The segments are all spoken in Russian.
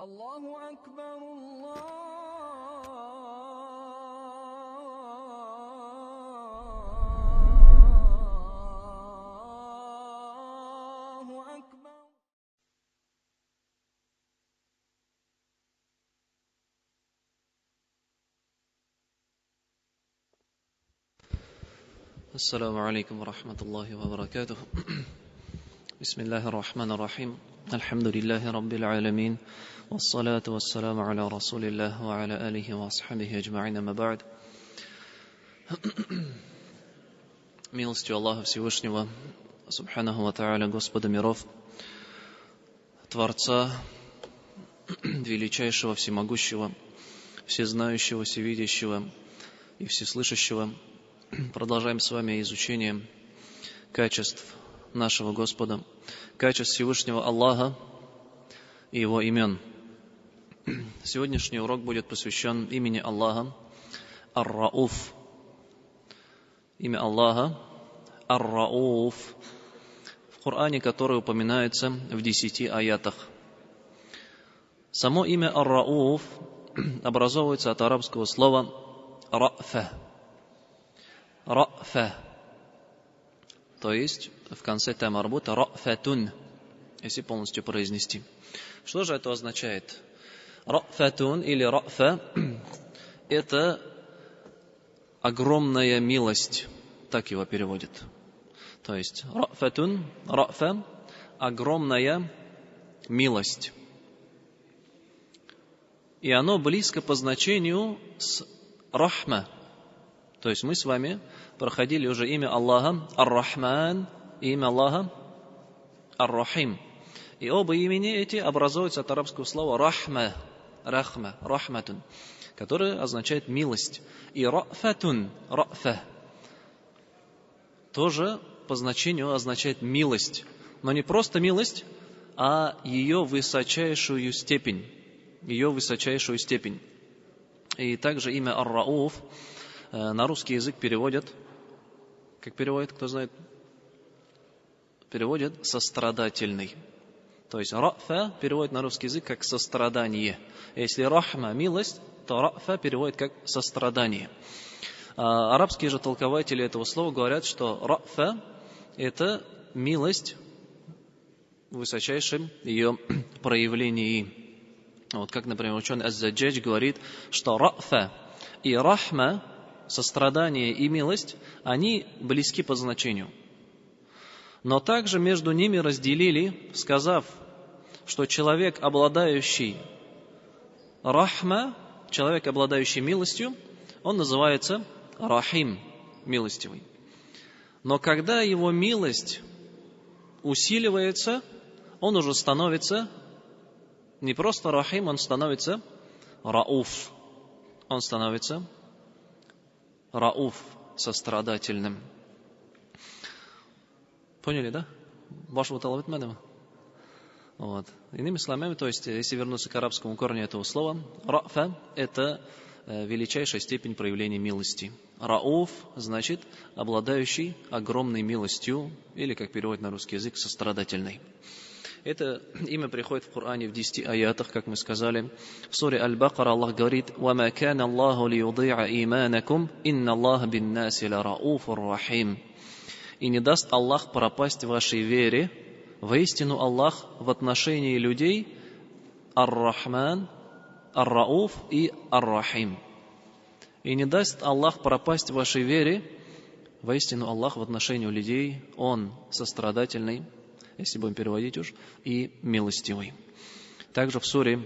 Аллаху Акбар, Аллаху Акбар. السلام عليكم ورحمة الله وبركاته. بسم الله الرحمن الرحيم. الحمد لله رب العالمين والصلاة والسلام على رسول الله وعلى آله وأصحابه أجمعين. أما بعد. Милостью Аллаха Всевышнего, Субханаху ва Тааля, Господа миров, Творца, величайшего, всемогущего, всезнающего, всевидящего и всеслышащего, продолжаем с вами изучение качеств нашего Господа, качеств Всевышнего Аллаха и Его имен. Сегодняшний урок будет посвящен имени Аллаха Ар-Рауф. Имя Аллаха Ар-Рауф, в Коране, которое упоминается в 10 аятах. Само имя Ар-Рауф образовывается от арабского слова «Ра'фа». Ра'фа, то есть в конце тамарбута ра'фатун, если полностью произнести. Что же это означает? Ра'фатун или ра'фа — это огромная милость, так его переводят. То есть ра'фатун, ра'фа — огромная милость. И оно близко по значению с рахма. То есть мы с вами проходили уже имя Аллаха Ар-Рахман и имя Аллаха Ар-Рахим. И оба имени эти образуются от арабского слова рахма, рахма, рахматун, которое означает милость. И ра'фатун, ра'фа, тоже по значению означает милость. Но не просто милость, а ее высочайшую степень. Ее высочайшую степень. И также имя Ар-Рауф на русский язык переводят, как переводит, кто знает? Переводят «сострадательный». То есть «ра'фа» переводит на русский язык как «сострадание». Если «рахма» — «милость», то «ра'фа» переводит как «сострадание». Арабские же толкователи этого слова говорят, что «ра'фа» — это милость в высочайшем ее проявлении. Вот как, например, ученый Аз-Заджадж говорит, что «ра'фа» и «рахма», сострадание и милость, они близки по значению. Но также между ними разделили, сказав, что человек, обладающий рахма, человек, обладающий милостью, он называется рахим, милостивый. Но когда его милость усиливается, он уже становится не просто рахим, он становится рауф. Он становится Рауф, сострадательным. Поняли, да? Ваш ваталавит мадама. Вот. Иными словами, то есть, если вернуться к арабскому корню этого слова, ра'фа — это величайшая степень проявления милости. Рауф значит обладающий огромной милостью, или, как переводит на русский язык, сострадательный. Это имя приходит в Коране в 10 аятах, как мы сказали. В суре Аль-Бакара Аллах говорит: «Вама кана Аллаху лиюди'а иманакум, инна Аллаха бин-наси ла-рауфур рахим». И не даст Аллах пропасть вашей вере. Воистину Аллах в отношении людей Ар-Рахман, Ар-Рауф и Ар-Рахим. И не даст Аллах пропасть вашей вере. Воистину Аллах в отношении людей, Он сострадательный, если будем переводить уж, и милостивый. Также в суре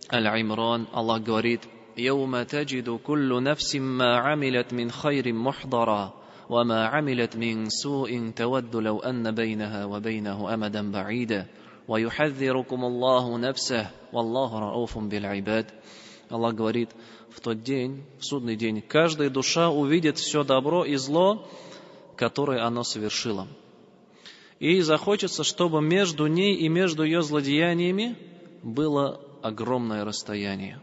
Аль-Имран Аллах говорит: «Яума таджиду куллу нафсим ма амилят мин хайрин мухдара, ва ма амилят мин суин тавадду лау анна байнаха ва байнаху амадан баида, ва юхадзирукум Аллаху нафсах, валлаху рауфун бил айбад». Аллах говорит: в тот день, в судный день, каждая душа увидит все добро и зло, которое оно совершило. И захочется, чтобы между ней и между ее злодеяниями было огромное расстояние.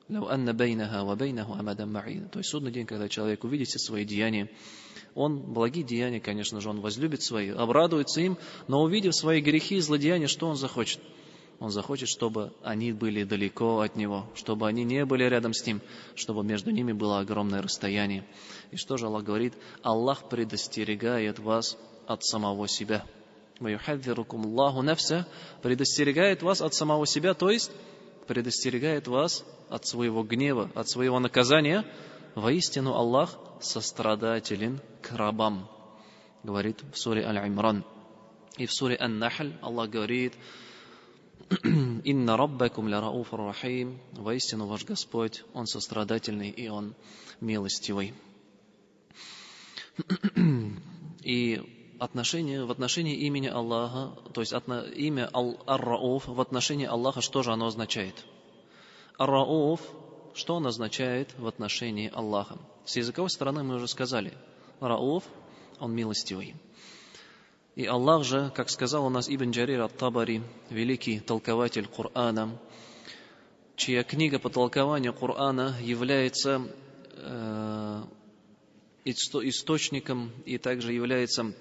То есть судный день, когда человек увидит все свои деяния, он, благие деяния, конечно же, он возлюбит свои, обрадуется им, но увидев свои грехи и злодеяния, что он захочет? Он захочет, чтобы они были далеко от Него, чтобы они не были рядом с Ним, чтобы между ними было огромное расстояние. И что же Аллах говорит? Аллах предостерегает вас от самого себя. Аллаху нафса, предостерегает вас от самого себя, то есть предостерегает вас от своего гнева, от своего наказания. Воистину Аллах сострадателен к рабам, говорит в суре Аль-Имран. И в суре Ан-Нахль Аллах говорит: «Инна раббакум ля рауфур рахим». Воистину ваш Господь, Он сострадательный и Он милостивый. И в отношении имени Аллаха, то есть имя Ар-Рауф в отношении Аллаха, что же оно означает? Ар-Рауф, что он означает в отношении Аллаха? С языковой стороны мы уже сказали. Рауф, он милостивый. И Аллах же, как сказал у нас Ибн Джарир ат-Табари, великий толкователь Корана, чья книга по толкованию Корана является источником и также является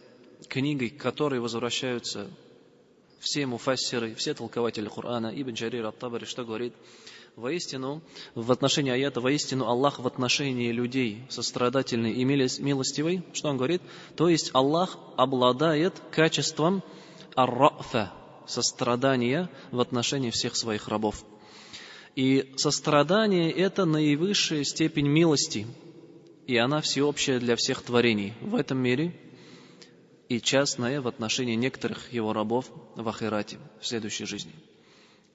книгой, к которой возвращаются все муфассиры, все толкователи Корана. Ибн Джарир ат-Табари что говорит? Воистину, в отношении аята, воистину Аллах в отношении людей сострадательный и милостивый. Что он говорит? То есть Аллах обладает качеством ар-рафа, сострадания в отношении всех своих рабов. И сострадание – это наивысшая степень милости, и она всеобщая для всех творений в этом мире и частная в отношении некоторых его рабов в ахирате, в следующей жизни.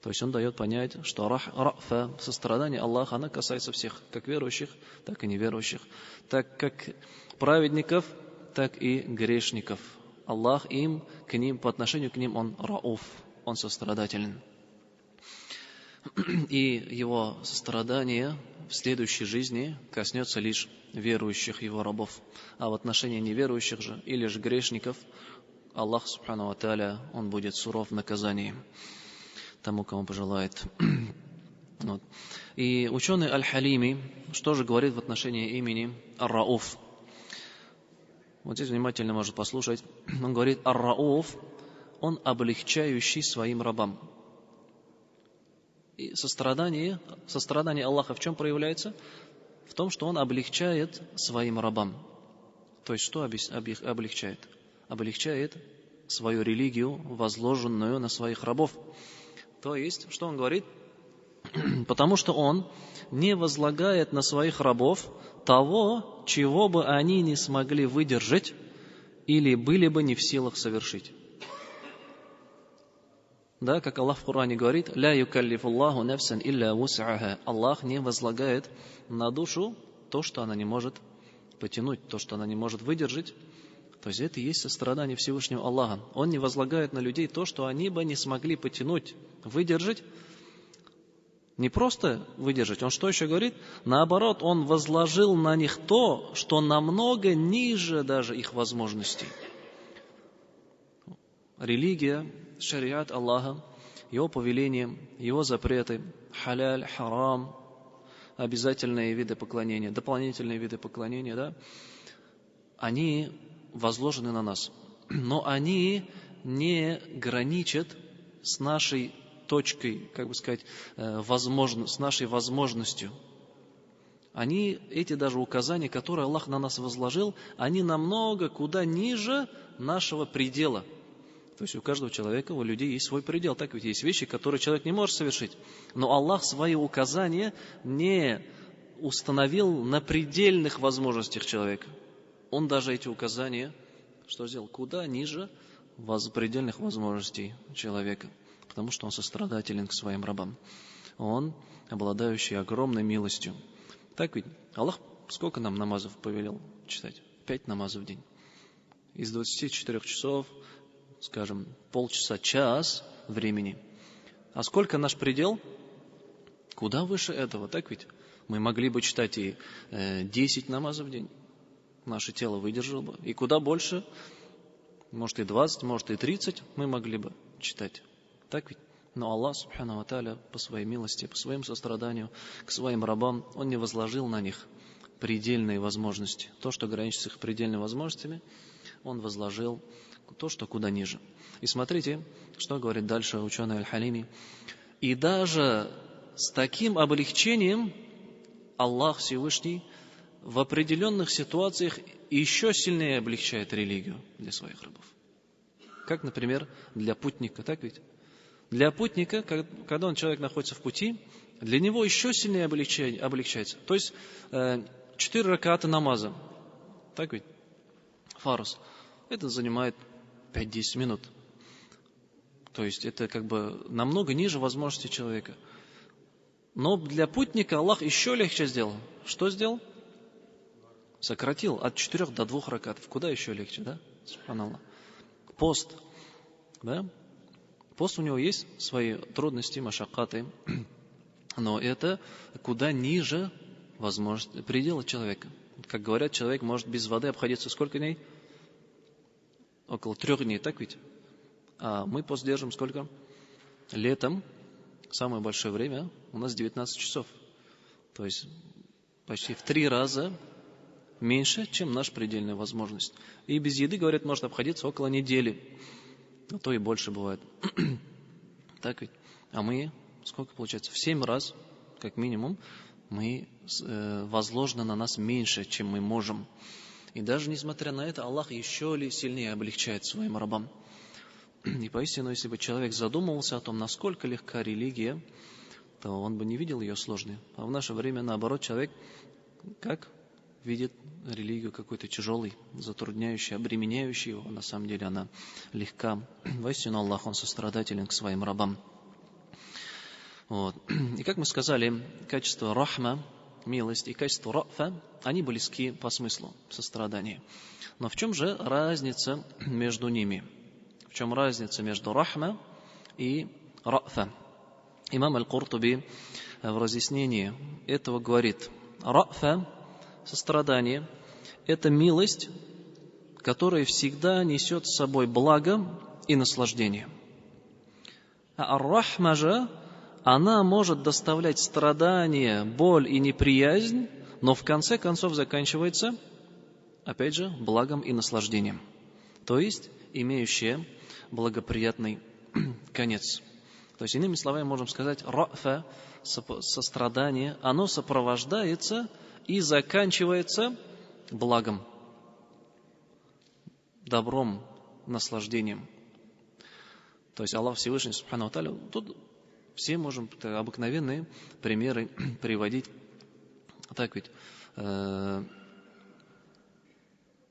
То есть он дает понять, что рафа, сострадание Аллаха, она касается всех, как верующих, так и неверующих, так как праведников, так и грешников. Аллах к ним, по отношению к ним, он рауф, он сострадателен. И его сострадание в следующей жизни коснется лишь верующих его рабов. А в отношении неверующих же, или же грешников, Аллах, субхану ва тааля, он будет суров в наказании тому, кому пожелает. Вот. И ученый Аль-Халими, что же говорит в отношении имени Ар-Рауф? Вот здесь внимательно можно послушать. Он говорит: Ар-Рауф, он облегчающий своим рабам. И сострадание Аллаха в чем проявляется? В том, что он облегчает своим рабам. То есть что облегчает? Облегчает свою религию, возложенную на своих рабов. То есть, что он говорит? Потому что он не возлагает на своих рабов того, чего бы они не смогли выдержать или были бы не в силах совершить. Да, как Аллах в Коране говорит: «Ля юкаллифуллаху нафсан илля вус'аха». Аллах не возлагает на душу то, что она не может потянуть, то, что она не может выдержать. То есть это и есть сострадание Всевышнего Аллаха. Он не возлагает на людей то, что они бы не смогли потянуть, выдержать. Не просто выдержать. Он что еще говорит? Наоборот, он возложил на них то, что намного ниже даже их возможностей. Религия, шариат Аллаха, Его повеления, Его запреты, халяль, харам, обязательные виды поклонения, дополнительные виды поклонения, да, они возложены на нас. Но они не граничат с нашей точкой, как бы сказать, с нашей возможностью. Эти даже указания, которые Аллах на нас возложил, они намного куда ниже нашего предела. То есть у каждого человека, у людей есть свой предел. Так ведь есть вещи, которые человек не может совершить. Но Аллах свои указания не установил на предельных возможностях человека. Он даже эти указания, что сделал, куда ниже предельных возможностей человека. Потому что он сострадателен к своим рабам. Он обладающий огромной милостью. Так ведь Аллах сколько нам намазов повелел читать? 5 намазов в день. Из 24 часов, скажем, полчаса, час времени. А сколько наш предел? Куда выше этого, так ведь? Мы могли бы читать и 10 намазов в день. Наше тело выдержало бы. И куда больше, может и 20, может и 30 мы могли бы читать. Так ведь? Но Аллах, субхану ва тааля, по своей милости, по своему состраданию к своим рабам, Он не возложил на них предельные возможности. То, что граничит с их предельными возможностями, он возложил то, что куда ниже. И смотрите, что говорит дальше ученый Аль-Халими. И даже с таким облегчением Аллах Всевышний в определенных ситуациях еще сильнее облегчает религию для своих рабов. Как, например, для путника, так ведь? Для путника, когда человек находится в пути, для него еще сильнее облегчается. То есть 4 раката намаза, так ведь? Фарз. Это занимает 5-10 минут. То есть это как бы намного ниже возможностей человека. Но для путника Аллах еще легче сделал. Что сделал? Сократил от 4 до 2 ракатов. Куда еще легче, да? Субханаллах. Пост. Да? Пост у него есть свои трудности, машаккаты. Но это куда ниже возможности, предела человека. Как говорят, человек может без воды обходиться сколько дней? Около 3 дней, так ведь? А мы пост держим сколько? Летом, самое большое время, у нас 19 часов. То есть почти в 3 раза меньше, чем наша предельная возможность. И без еды, говорят, может обходиться около недели. А то и больше бывает. Так ведь? А мы, сколько получается? В 7 раз, как минимум, возложено на нас меньше, чем мы можем. И даже несмотря на это, Аллах еще сильнее облегчает своим рабам. И поистину, если бы человек задумывался о том, насколько легка религия, то он бы не видел ее сложной. А в наше время, наоборот, человек как видит религию какой-то тяжелой, затрудняющей, обременяющей его. На самом деле она легка. Воистину Аллах, Он сострадателен к своим рабам. Вот. И как мы сказали, качество рахма, милость, и качество рафа, они близки по смыслу, сострадания. Но в чем же разница между ними? В чем разница между рахма и рафа? Имам Аль-Куртуби в разъяснении этого говорит: рафа, сострадание, это милость, которая всегда несет с собой благо и наслаждение. А ар-рахма же, она может доставлять страдания, боль и неприязнь, но в конце концов заканчивается, опять же, благом и наслаждением. То есть, имеющая благоприятный конец. То есть, иными словами, можем сказать, рафа, сострадание, оно сопровождается и заканчивается благом, добром, наслаждением. То есть, Аллах Всевышний, субхану ва тааля, тут все можем обыкновенные примеры приводить. Так ведь,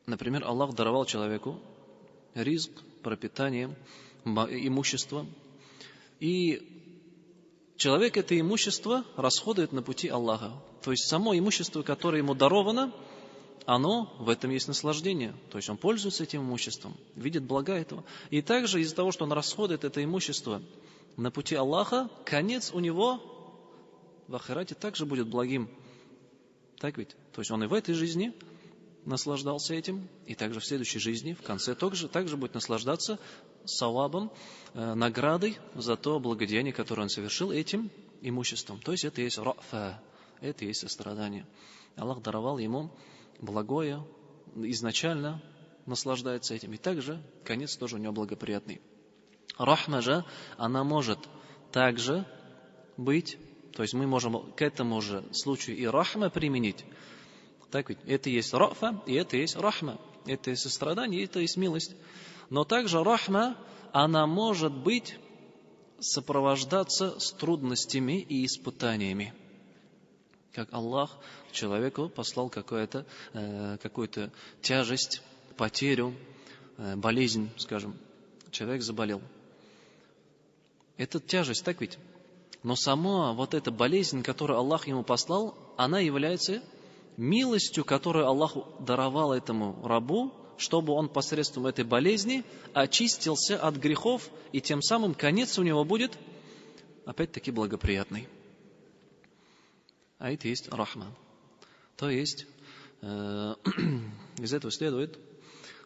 например, Аллах даровал человеку ризк, пропитание, имущество. И человек это имущество расходует на пути Аллаха. То есть само имущество, которое ему даровано, оно, в этом есть наслаждение. То есть он пользуется этим имуществом, видит блага этого. И также из-за того, что он расходует это имущество на пути Аллаха, конец у него в ахирате также будет благим. Так ведь? То есть он и в этой жизни наслаждался этим, и также в следующей жизни, в конце также будет наслаждаться савабом, наградой за то благодеяние, которое он совершил этим имуществом. То есть это есть рафа, это есть сострадание. Аллах даровал ему благое, изначально наслаждается этим, и также конец тоже у него благоприятный. Рахма же, она может также быть, то есть мы можем к этому же случаю и рахма применить. Так ведь, это есть рафа, и это есть рахма. Это есть сострадание, и это есть милость. Но также рахма, она может быть сопровождаться с трудностями и испытаниями. Как Аллах человеку послал какую-то тяжесть, потерю, болезнь, скажем. Человек заболел. Это тяжесть, так ведь? Но сама вот эта болезнь, которую Аллах ему послал, она является милостью, которую Аллах даровал этому рабу, чтобы он посредством этой болезни очистился от грехов, и тем самым конец у него будет опять-таки благоприятный. А это есть рахма. То есть, из этого следует,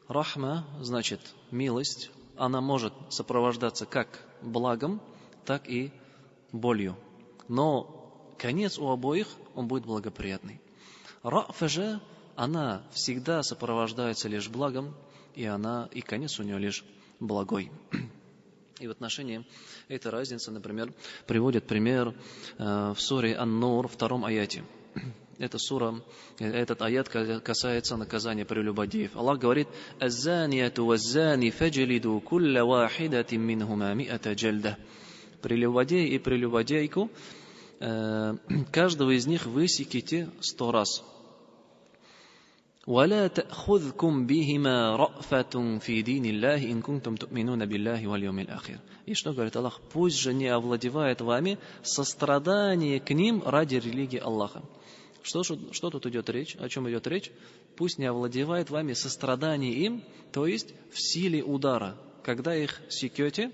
рахма, значит, милость, она может сопровождаться как благом, так и болью. Но конец у обоих, он будет благоприятный. Рафа же, она всегда сопровождается лишь благом, и конец у нее лишь благой. И в отношении этой разницы, например, приводит пример в суре Ан-Нур, 2 аяте. Этот аят касается наказания прелюбодеев. Аллах говорит: «Аззанияtu ваззани фаджлиду кулля вахидатин минхума ми'ата джальда». Прелюбодей и прелюбодейку, каждого из них высеките 100 раз. وَلَا تَأْخُذْكُمْ بِهِمَا رَأْفَةٌ فِي دِينِ اللَّهِ إِن كُنتُمْ تُؤْمِنُونَ بِاللَّهِ وَالْيَوْمِ الْآخِرِ. И что говорит Аллах? Пусть же не овладевает вами сострадание к ним ради религии Аллаха. Что тут идет речь? О чем идет речь? Пусть не овладевает вами сострадание им, то есть в силе удара. Когда их секете,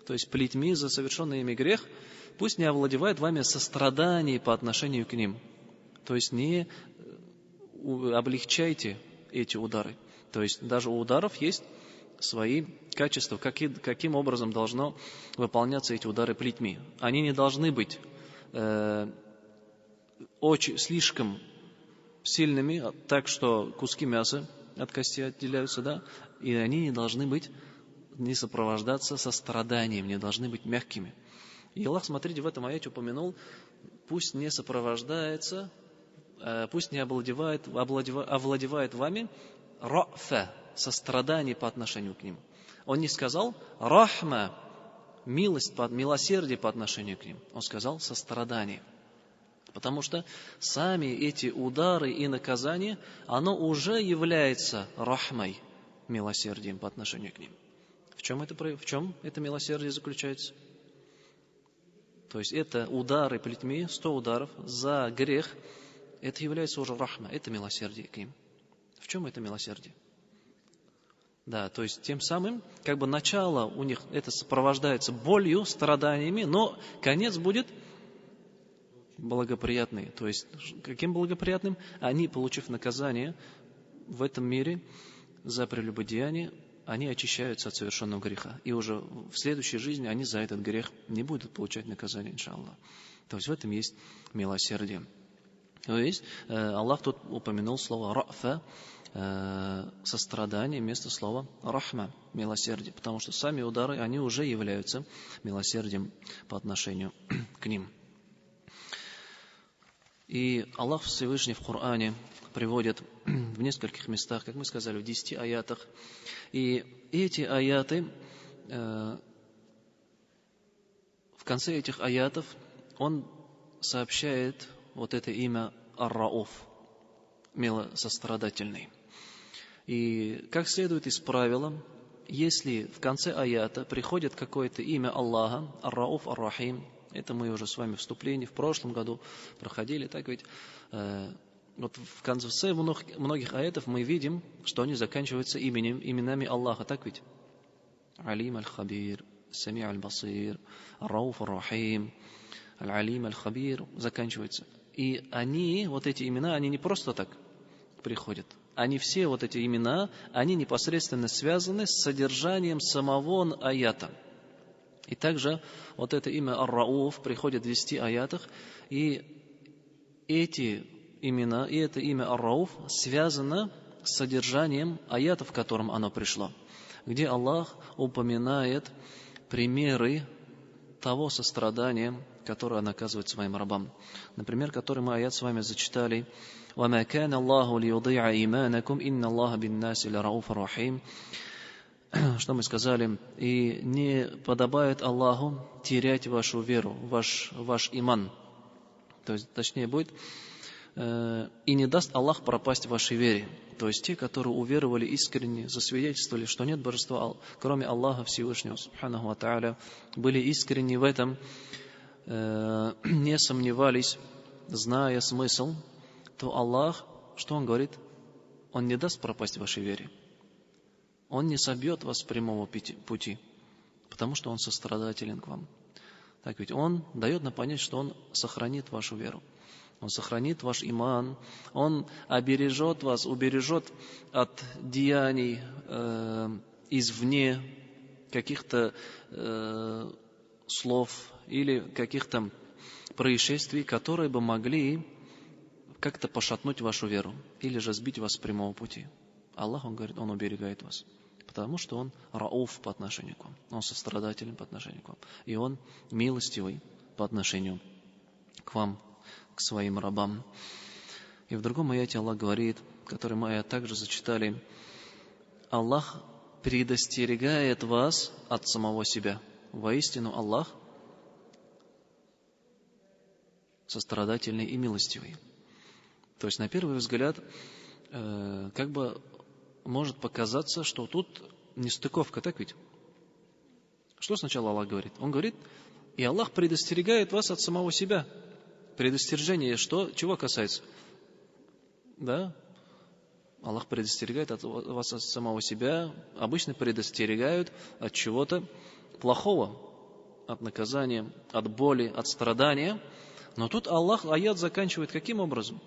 то есть плетьми за совершенный ими грех, пусть не овладевает вами сострадание по отношению к ним. То есть не облегчайте эти удары. То есть даже у ударов есть свои качества, каким образом должно выполняться эти удары плетьми. Они не должны быть слишком сильными, так что куски мяса от кости отделяются, да, и они не сопровождаться состраданием, не должны быть мягкими. И Аллах, смотрите, в этом аяте упомянул: пусть не сопровождается, пусть не овладевает вами рафа, сострадание по отношению к ним. Он не сказал рахма, милосердие по отношению к ним. Он сказал сострадание. Потому что сами эти удары и наказания, оно уже является рахмой, милосердием по отношению к ним. В чем это милосердие заключается? То есть это удары плетьми, 100 ударов за грех, это является уже рахма, это милосердие к ним. В чем это милосердие? Да, то есть тем самым, начало у них это сопровождается болью, страданиями, но конец будет благоприятный. То есть каким благоприятным? Они, получив наказание в этом мире за прелюбодеяние, они очищаются от совершенного греха. И уже в следующей жизни они за этот грех не будут получать наказание, иншаллах. То есть в этом есть милосердие. То есть Аллах тут упомянул слово рафа, сострадание, вместо слова рахма, милосердие. Потому что сами удары, они уже являются милосердием по отношению к ним. И Аллах Всевышний в Коране приводит в нескольких местах, как мы сказали, в 10 аятах. И эти аяты, в конце этих аятов, он сообщает вот это имя Ар-Рауф, милосострадательный. И как следует из правила, если в конце аята приходит какое-то имя Аллаха, Ар-Рауф, Ар-Рахим, это мы уже с вами вступление в прошлом году проходили, так ведь вот в конце многих аятов мы видим, что они заканчиваются именами Аллаха, так ведь? Алим аль-Хабир, Сами аль-Басир, Ар-Рауф ар-Рахим, Аль-Алим аль-Хабир заканчиваются. И вот эти имена, они не просто так приходят. Они все, вот эти имена, они непосредственно связаны с содержанием самого аята. И также вот это имя Ар-Рауф приходит в 10 аятах, и эти имена, и это имя Ар-Рауф связано с содержанием аята, в котором оно пришло, где Аллах упоминает примеры того сострадания, которое он оказывает своим рабам. Например, который мы аят с вами зачитали: وَمَا كَانَ اللَّهُ لِيُضِيعَ إِيمَانَكُمْ إِنَّ اللَّهَ بِالنَّاسِ لَرَءُوفٌ رَحِيمٌ. Что мы сказали? И не подобает Аллаху терять вашу веру, ваш иман. То есть, точнее будет, и не даст Аллах пропасть в вашей вере. То есть те, которые уверовали искренне, засвидетельствовали, что нет божества, кроме Аллаха Всевышнего, субханаху ва тааля, были искренни в этом, не сомневались, зная смысл, то Аллах, что Он говорит? Он не даст пропасть в вашей вере. Он не собьет вас с прямого пути, потому что Он сострадателен к вам. Так ведь Он дает нам понять, что Он сохранит вашу веру. Он сохранит ваш иман, Он обережет вас, убережет от деяний извне, каких-то слов или каких-то происшествий, которые бы могли как-то пошатнуть вашу веру или же сбить вас с прямого пути. Аллах, Он говорит, Он уберегает вас. Потому что Он рауф по отношению к вам. Он сострадателен по отношению к вам. И Он милостивый по отношению к вам, к своим рабам. И в другом аяте Аллах говорит, который мы также зачитали, Аллах предостерегает вас от самого себя. Воистину Аллах сострадательный и милостивый. То есть на первый взгляд как бы может показаться, что тут нестыковка, так ведь? Что сначала Аллах говорит? Он говорит, и Аллах предостерегает вас от самого себя. Предостережение что? Чего касается? Да? Аллах предостерегает вас от самого себя. Обычно предостерегают от чего-то плохого, от наказания, от боли, от страдания. Но тут Аллах аят заканчивает каким образом?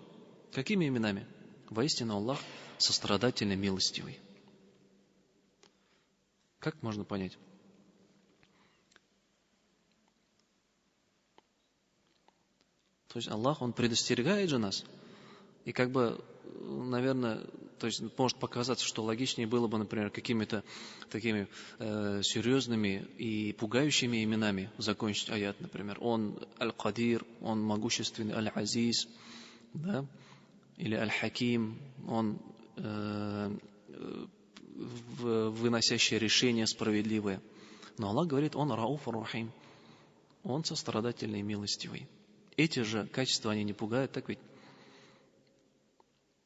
Какими именами? Воистину Аллах сострадательный, милостивый. Как можно понять? То есть Аллах, Он предостерегает же нас. И как бы, наверное, то есть может показаться, что логичнее было бы, например, какими-то такими серьезными и пугающими именами закончить аят, например. Он Аль-Кадир, Он могущественный, Аль-Азиз, да? Или Аль-Хаким, Он выносящее решение справедливое. Но Аллах говорит, Он Рауф Рахим, Он сострадательный и милостивый. Эти же качества, они не пугают, так ведь?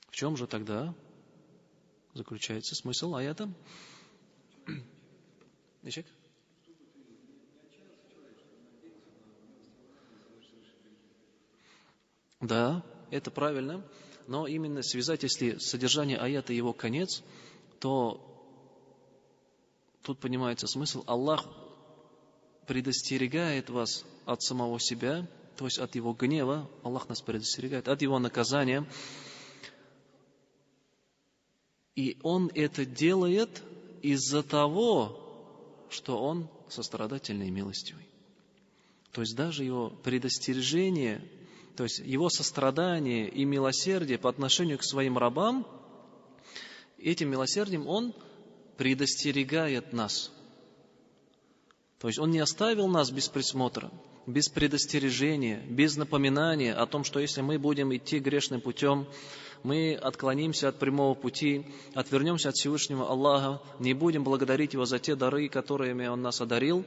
В чем же тогда заключается смысл аята? Ишек? Да, это правильно, но именно связать, если содержание аята и его конец, то тут понимается смысл. Аллах предостерегает вас от самого себя, то есть от его гнева. Аллах нас предостерегает от его наказания. И Он это делает из-за того, что Он сострадательный и милостивый. То есть даже Его предостережение, то есть Его сострадание и милосердие по отношению к своим рабам, этим милосердием Он предостерегает нас. То есть Он не оставил нас без присмотра, без предостережения, без напоминания о том, что если мы будем идти грешным путем, мы отклонимся от прямого пути, отвернемся от Всевышнего Аллаха, не будем благодарить Его за те дары, которыми Он нас одарил.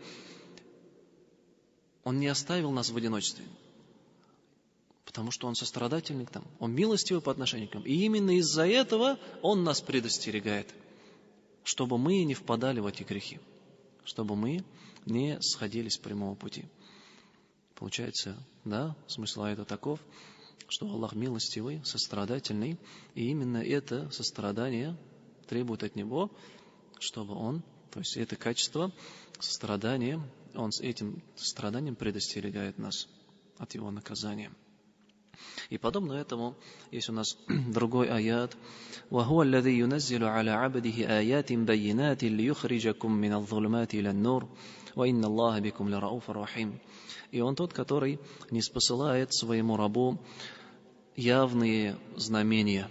Он не оставил нас в одиночестве, потому что Он сострадательный к нам, Он милостивый по отношению к нам. И именно из-за этого Он нас предостерегает, чтобы мы не впадали в эти грехи, чтобы мы не сходили с прямого пути. Получается, да, смысл аята таков, что Аллах милостивый, сострадательный, и именно это сострадание требует от Него, чтобы Он, то есть это качество сострадания, Он с этим состраданием предостерегает нас от Его наказания. И подобно этому есть у нас другой аят. وَهُوَ الَّذِي يُنَزِّلُ عَلَى عَبْدِهِ آيَاتٍ بَيِّنَاتٍ لِيُخْرِجَكُم مِّنَ الظُّلُمَاتِ إِلَى النُّورِ وَإِنَّ اللَّهَ بِكُمْ لَرَءُوفٌ رَحِيمٌ. И Он тот, который ниспосылает своему рабу явные знамения,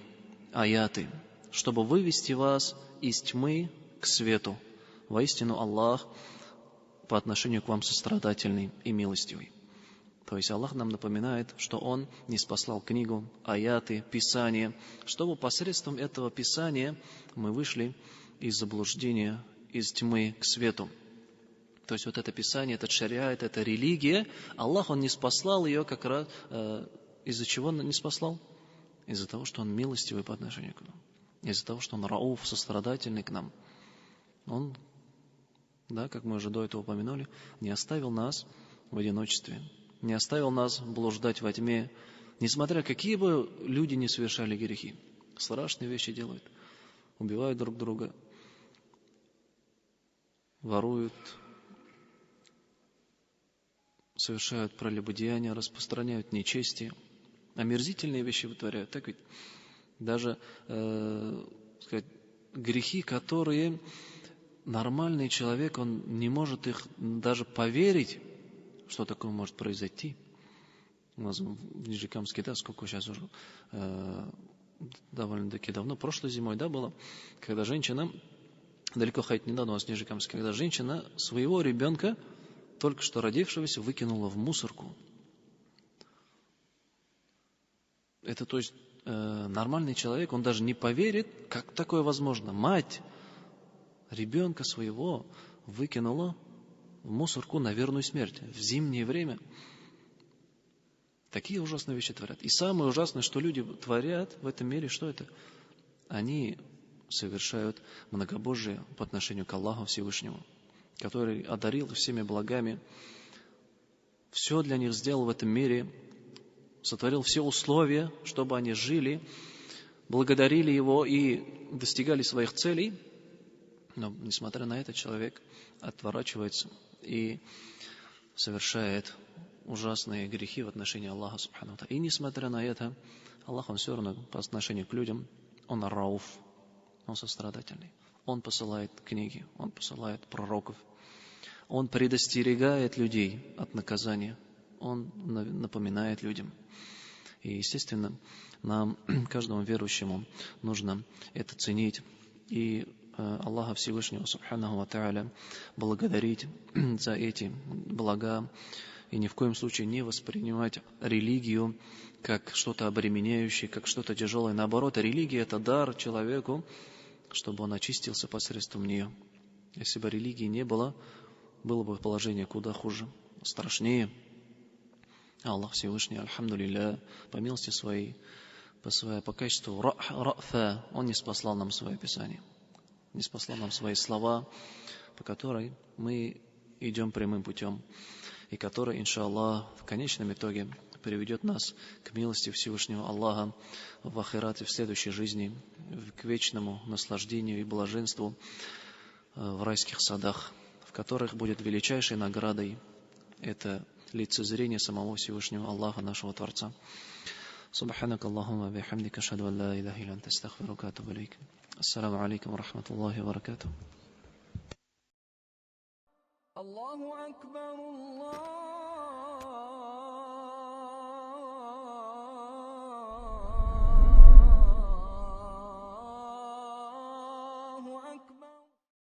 аяты, чтобы вывести вас из тьмы к свету. Воистину Аллах по отношению к вам сострадательный и милостивый. То есть Аллах нам напоминает, что Он ниспослал книгу, аяты, Писание, чтобы посредством этого Писания мы вышли из заблуждения, из тьмы к свету. То есть вот это Писание, этот шариат, это религия, Аллах, Он ниспослал ее как раз... Из-за чего Он не спаслал? Из-за того, что Он милостивый по отношению к нам. Из-за того, что Он рауф, сострадательный к нам. Он, да, как мы уже до этого упомянули, не оставил нас в одиночестве, не оставил нас блуждать во тьме, несмотря какие бы люди не совершали грехи. Страшные вещи делают. Убивают друг друга, воруют, совершают прелюбодеяния, распространяют нечестие, омерзительные вещи вытворяют. Так ведь даже сказать, грехи, которые нормальный человек, он не может их даже поверить, что такое может произойти. У нас в Нижнекамске, да, сколько сейчас уже довольно-таки давно, прошлой зимой, да, было, когда женщина, далеко ходить не надо, у нас Нижнекамск, когда женщина своего ребенка, только что родившегося, выкинула в мусорку. Это, то есть, нормальный человек, он даже не поверит, как такое возможно. Мать ребенка своего выкинула в мусорку на верную смерть в зимнее время. Такие ужасные вещи творят. И самое ужасное, что люди творят в этом мире, что это? Они совершают многобожие по отношению к Аллаху Всевышнему, который одарил всеми благами, все для них сделал в этом мире, сотворил все условия, чтобы они жили, благодарили Его и достигали своих целей. Но, несмотря на это, человек отворачивается и совершает ужасные грехи в отношении Аллаха Субхану ва Тааля. И несмотря на это, Аллах, Он все равно по отношению к людям, Он рауф, Он сострадательный. Он посылает книги, Он посылает пророков. Он предостерегает людей от наказания. Он напоминает людям. И, естественно, нам, каждому верующему, нужно это ценить. И Аллаха Всевышнего, Субханаху ва Тааля, благодарить за эти блага. И ни в коем случае не воспринимать религию как что-то обременяющее, как что-то тяжелое. Наоборот, религия – это дар человеку, чтобы он очистился посредством нее. Если бы религии не было, было бы положение куда хуже, страшнее. Аллах Всевышний, альхамдулилля, по милости своей, по качеству ра'фа, Он не спаслал нам свое Писание, не спаслал нам свои слова, по которой мы идем прямым путем, и который, иншаллах, в конечном итоге приведет нас к милости Всевышнего Аллаха в ахирате, в следующей жизни, к вечному наслаждению и блаженству в райских садах, в которых будет величайшей наградой это лицезрение самого Всевышнего Аллаха, нашего Творца. Субханак Аллахумма бихамдика, ашхаду ан ла илаха илля анта, астагфирука ва атубу илейк. Ассаламу алейкум ва рахматуллахи ва баракатух. الله أكبر الله